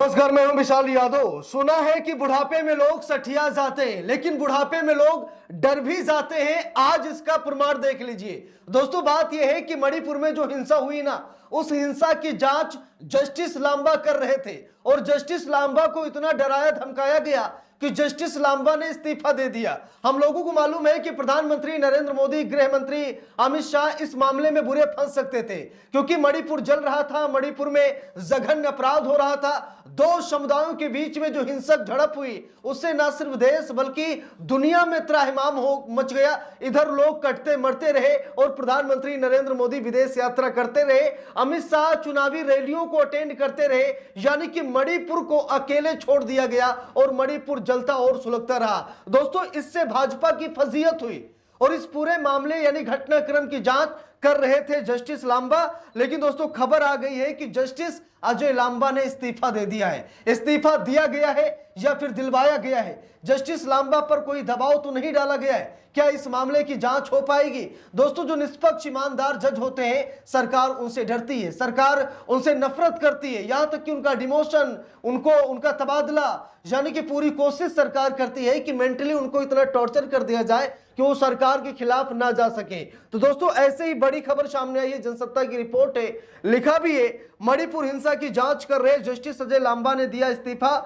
नमस्कार, मैं हूं विशाल यादव। सुना है कि बुढ़ापे में लोग सठिया जाते हैं, लेकिन बुढ़ापे में लोग डर भी जाते हैं। आज इसका प्रमाण देख लीजिए दोस्तों। बात यह है कि मणिपुर में जो हिंसा हुई ना, उस हिंसा की जांच जस्टिस लांबा कर रहे थे और जस्टिस लांबा को इतना डराया धमकाया गया कि जस्टिस लांबा ने इस्तीफा दे दिया। हम लोगों को मालूम है कि प्रधानमंत्री नरेंद्र मोदी, गृह मंत्री अमित शाह इस मामले में बुरे फंस सकते थे, क्योंकि मणिपुर जल रहा था, मणिपुर में जघन्य अपराध हो रहा था। दो समुदायों के बीच में जो हिंसक झड़प हुई, उससे न सिर्फ देश बल्कि दुनिया में त्राहिमाम हो मच गया। इधर लोग कटते मरते रहे और प्रधानमंत्री नरेंद्र मोदी विदेश यात्रा करते रहे, अमित शाह चुनावी रैलियों को अटेंड करते रहे। यानी कि मणिपुर को अकेले छोड़ दिया गया और मणिपुर जलता और सुलगता रहा। दोस्तों, इससे भाजपा की फजीहत हुई और इस पूरे मामले यानी घटनाक्रम की जांच कर रहे थे जस्टिस लांबा। लेकिन दोस्तों, खबर आ गई है कि जस्टिस अजय लांबा ने इस्तीफा दे दिया है। इस्तीफा दिया गया है या फिर दिलवाया गया है? जस्टिस लांबा पर कोई दबाव तो नहीं डाला गया है? क्या इस मामले की जांच हो पाएगी? दोस्तों, जो निष्पक्ष ईमानदार जज होते हैं, सरकार उनसे डरती है, सरकार उनसे नफरत करती है, यहां तक कि उनका डिमोशन, उनका तबादला, यानी कि पूरी कोशिश सरकार करती है कि मेंटली उनको इतना टॉर्चर कर दिया जाए कि वो सरकार के खिलाफ ना जा सके। तो दोस्तों, ऐसे ही बड़ी खबर सामने आई है, जनसत्ता की रिपोर्ट है, लिखा भी है, मणिपुर हिंसा की जांच कर रहे जस्टिस अजय लांबा ने दिया इस्तीफा।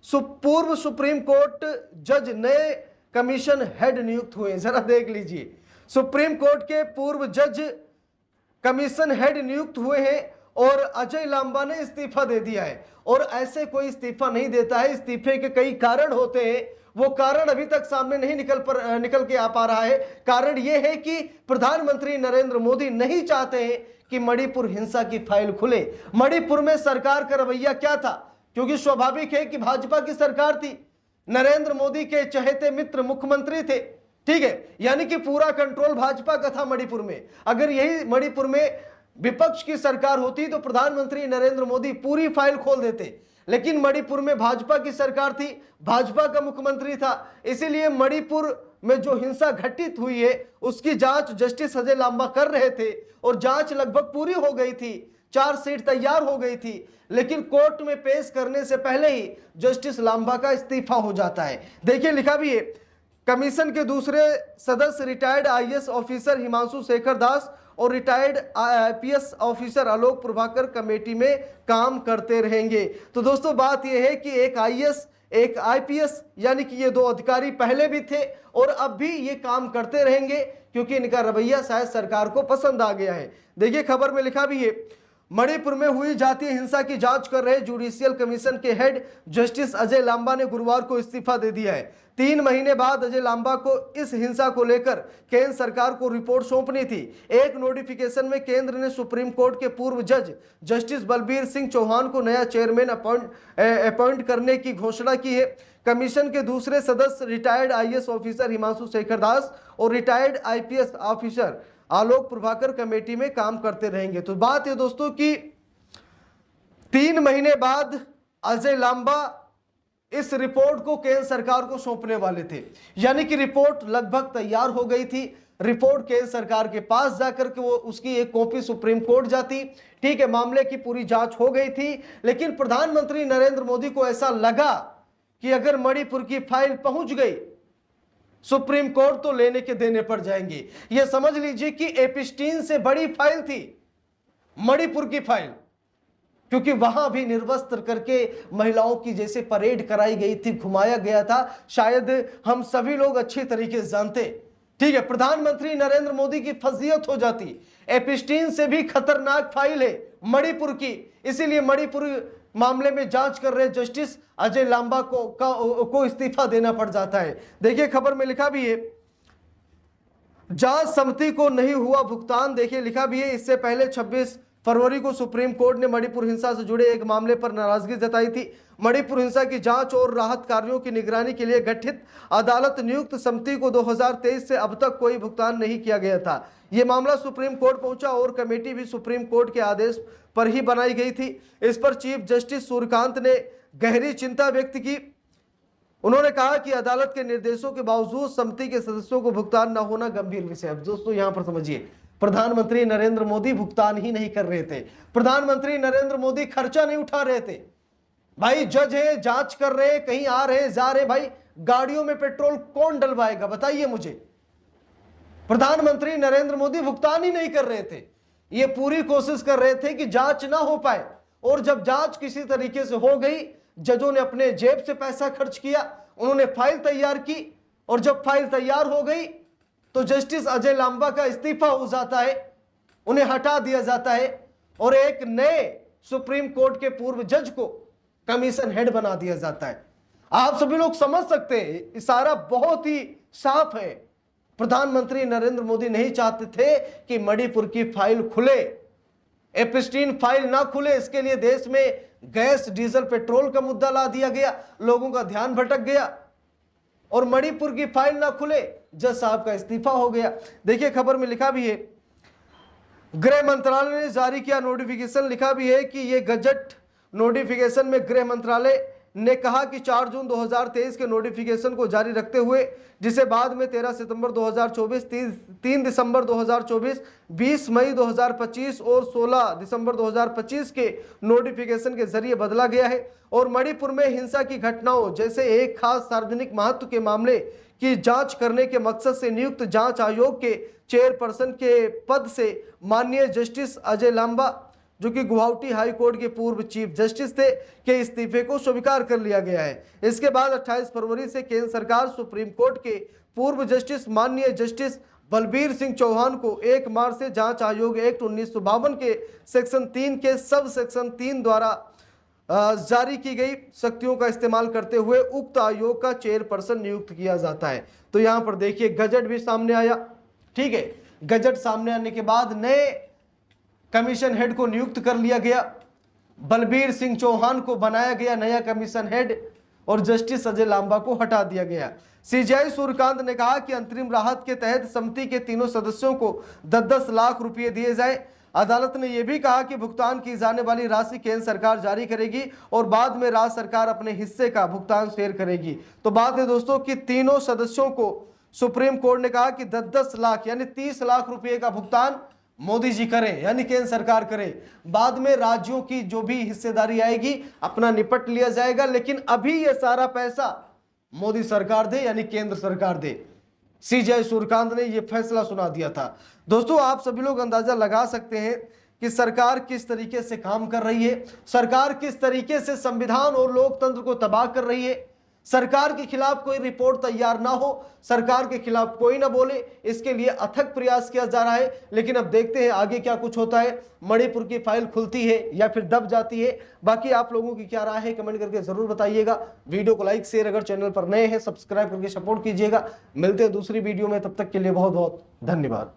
पूर्व सुप्रीम कोर्ट जज नए कमीशन हेड नियुक्त हुए। जरा देख लीजिए, सुप्रीम कोर्ट के पूर्व जज कमीशन हेड नियुक्त हुए हैं और अजय लांबा ने इस्तीफा दे दिया है। और ऐसे कोई इस्तीफा नहीं देता है, इस्तीफे के कई कारण होते हैं, वो कारण अभी तक सामने नहीं निकल के आ पा रहा है। कारण यह है कि प्रधानमंत्री नरेंद्र मोदी नहीं चाहते हैं कि मणिपुर हिंसा की फाइल खुले। मणिपुर में सरकार का रवैया क्या था? क्योंकि स्वाभाविक है कि भाजपा की सरकार थी, नरेंद्र मोदी के चहेते मित्र मुख्यमंत्री थे, ठीक है, यानी कि पूरा कंट्रोल भाजपा का था मणिपुर में। अगर यही मणिपुर में विपक्ष की सरकार होती तो प्रधानमंत्री नरेंद्र मोदी पूरी फाइल खोल देते, लेकिन मणिपुर में भाजपा की सरकार थी, भाजपा का मुख्यमंत्री था, इसीलिए मणिपुर में जो हिंसा घटित हुई है उसकी जांच जस्टिस अजय लांबा कर रहे थे और जांच लगभग पूरी हो गई थी, चार्जशीट तैयार हो गई थी, लेकिन कोर्ट में पेश करने से पहले ही जस्टिस लांबा का इस्तीफा हो जाता है। देखिए, लिखा भी है, कमीशन के दूसरे सदस्य retired IAS officer Himanshu Shekhar Das और retired IPS officer Alok Prabhakar committee में काम करते रहेंगे। तो दोस्तों, बात यह है कि एक आईएएस एक आईपीएस, यानी कि ये दो अधिकारी पहले भी थे और अब भी ये काम करते रहेंगे, क्योंकि इनका रवैया शायद सरकार को पसंद आ गया है। देखिए, खबर में लिखा भी है, मणिपुर में हुई जातीय हिंसा की जांच कर रहे जुडिशियल कमीशन के हेड जस्टिस अजय लांबा ने गुरुवार को इस्तीफा दे दिया है। 3 महीने बाद अजय लांबा को इस हिंसा को लेकर केंद्र सरकार को रिपोर्ट सौंपनी थी। एक नोटिफिकेशन में केंद्र ने सुप्रीम कोर्ट के पूर्व जज जस्टिस बलबीर सिंह चौहान को नया चेयरमैन अपॉइंट करने की घोषणा की है। कमीशन के दूसरे सदस्य retired IAS officer Himanshu Shekhar Das और retired IPS officer Alok Prabhakar committee में काम करते रहेंगे। तो बात है दोस्तों कि 3 महीने बाद अजय लांबा इस रिपोर्ट को केंद्र सरकार को सौंपने वाले थे, यानी कि रिपोर्ट लगभग तैयार हो गई थी। रिपोर्ट केंद्र सरकार के पास जाकर के वो उसकी एक कॉपी सुप्रीम कोर्ट जाती, ठीक है, मामले की पूरी जांच हो गई थी। लेकिन प्रधानमंत्री नरेंद्र मोदी को ऐसा लगा कि अगर मणिपुर की फाइल पहुंच गई सुप्रीम कोर्ट तो लेने के देने पड़ जाएंगे। यह समझ लीजिए कि एपिस्टीन से बड़ी फाइल थी मणिपुर की फाइल, क्योंकि वहां भी निर्वस्त्र करके महिलाओं की जैसे परेड कराई गई थी, घुमाया गया था, शायद हम सभी लोग अच्छी तरीके से जानते, ठीक है। प्रधानमंत्री नरेंद्र मोदी की फजीहत हो जाती। एपिस्टीन से भी खतरनाक फाइल है मणिपुर की, इसीलिए मणिपुर मामले में जांच कर रहे जस्टिस अजय लांबा को इस्तीफा देना पड़ जाता है। देखिए, खबर में लिखा भी है, जांच समिति को नहीं हुआ भुगतान। देखिए, लिखा भी है, इससे पहले 26 फरवरी को सुप्रीम कोर्ट ने मणिपुर हिंसा से जुड़े एक मामले पर नाराजगी जताई थी। मणिपुर हिंसा की जांच और राहत कार्यों की निगरानी के लिए गठित अदालत नियुक्त समिति को 2023 से अब तक कोई भुगतान नहीं किया गया था। यह मामला सुप्रीम कोर्ट पहुंचा और कमेटी भी सुप्रीम कोर्ट के आदेश पर ही बनाई गई थी। इस पर चीफ जस्टिस सूर्यकांत ने गहरी चिंता व्यक्त की। उन्होंने कहा कि अदालत के निर्देशों के बावजूद समिति के सदस्यों को भुगतान न होना गंभीर विषय है। दोस्तों, यहां पर समझिए, प्रधानमंत्री नरेंद्र मोदी भुगतान ही नहीं कर रहे थे, प्रधानमंत्री नरेंद्र मोदी खर्चा नहीं उठा रहे थे, भाई जज है, जांच कर रहे हैं, कहीं आ रहे जा रहे, भाई गाड़ियों में पेट्रोल कौन डलवाएगा बताइए मुझे। प्रधानमंत्री नरेंद्र मोदी भुगतान ही नहीं कर रहे थे, ये पूरी कोशिश कर रहे थे कि जांच ना हो पाए, और जब जांच किसी तरीके से हो गई, जजों ने अपने जेब से पैसा खर्च किया, उन्होंने फाइल तैयार की, और जब फाइल तैयार हो गई तो जस्टिस अजय लांबा का इस्तीफा हो जाता है, उन्हें हटा दिया जाता है, और एक नए सुप्रीम कोर्ट के पूर्व जज को कमीशन हेड बना दिया जाता है। आप सभी लोग समझ सकते हैं, इशारा बहुत ही साफ है। प्रधानमंत्री नरेंद्र मोदी नहीं चाहते थे कि मणिपुर की फाइल खुले, एप्स्टीन फाइल ना खुले। इसके लिए देश में गैस, डीजल, पेट्रोल का मुद्दा ला दिया गया, लोगों का ध्यान भटक गया, और मणिपुर की फाइल ना खुले, जज साहब का इस्तीफा हो गया। देखिए खबर में लिखा भी है, गृह मंत्रालय ने जारी किया नोटिफिकेशन, लिखा भी है कि यह गजट नोटिफिकेशन में गृह मंत्रालय ने कहा कि 4 जून 2023 के नोटिफिकेशन को जारी रखते हुए, जिसे बाद में 13 सितंबर 2024, 3 दिसंबर 2024, 20 मई 2025 और 16 दिसंबर 2025 के नोटिफिकेशन के जरिए बदला गया है, और मणिपुर में हिंसा की घटनाओं जैसे एक खास सार्वजनिक महत्व के मामले की जांच करने के मकसद से नियुक्त जांच आयोग के चेयरपर्सन के पद से माननीय जस्टिस अजय लांबा, जो कि गुवाहाटी हाई कोर्ट के पूर्व चीफ जस्टिस थे, के इस्तीफे को स्वीकार कर लिया गया है। इसके बाद 28 फरवरी से केंद्र सरकार सुप्रीम कोर्ट के पूर्व जस्टिस माननीय जस्टिस बलबीर सिंह चौहान को 1 मार्च से जांच आयोग एक्ट 1952 के सेक्शन 3 के सब सेक्शन 3 द्वारा जारी की गई शक्तियों का इस्तेमाल करते हुए उक्त आयोग का चेयरपर्सन नियुक्त किया जाता है। तो यहाँ पर देखिए गजट भी सामने आया, ठीक है। गजट सामने आने के बाद नए कमीशन हेड को नियुक्त कर लिया गया, बलबीर सिंह चौहान को बनाया गया नया कमीशन हेड, और जस्टिस अजय लांबा को हटा दिया गया। सीजेआई सूर्यकांत ने कहा कि अंतरिम राहत के तहत समिति के तीनों सदस्यों को 10-10 लाख रुपए दिए जाए। अदालत ने यह भी कहा कि भुगतान की जाने वाली राशि केंद्र सरकार जारी करेगी, और बाद में राज्य सरकार अपने हिस्से का भुगतान शेयर करेगी। तो बात है दोस्तों कि तीनों सदस्यों को सुप्रीम कोर्ट ने कहा कि 10-10 लाख यानी 30 लाख रुपए का भुगतान मोदी जी करें, यानी केंद्र सरकार करे, बाद में राज्यों की जो भी हिस्सेदारी आएगी अपना निपट लिया जाएगा, लेकिन अभी ये सारा पैसा मोदी सरकार दे, यानी केंद्र सरकार दे। सीजेआई सूर्यकांत ने यह फैसला सुना दिया था। दोस्तों आप सभी लोग अंदाजा लगा सकते हैं कि सरकार किस तरीके से काम कर रही है, सरकार किस तरीके से संविधान और लोकतंत्र को तबाह कर रही है। सरकार के खिलाफ कोई रिपोर्ट तैयार ना हो, सरकार के खिलाफ कोई ना बोले, इसके लिए अथक प्रयास किया जा रहा है। लेकिन अब देखते हैं आगे क्या कुछ होता है, मणिपुर की फाइल खुलती है या फिर दब जाती है। बाकी आप लोगों की क्या राय है कमेंट करके जरूर बताइएगा। वीडियो को लाइक शेयर, अगर चैनल पर नए हैं सब्सक्राइब करके सपोर्ट कीजिएगा। मिलते हैं दूसरी वीडियो में, तब तक के लिए बहुत बहुत धन्यवाद।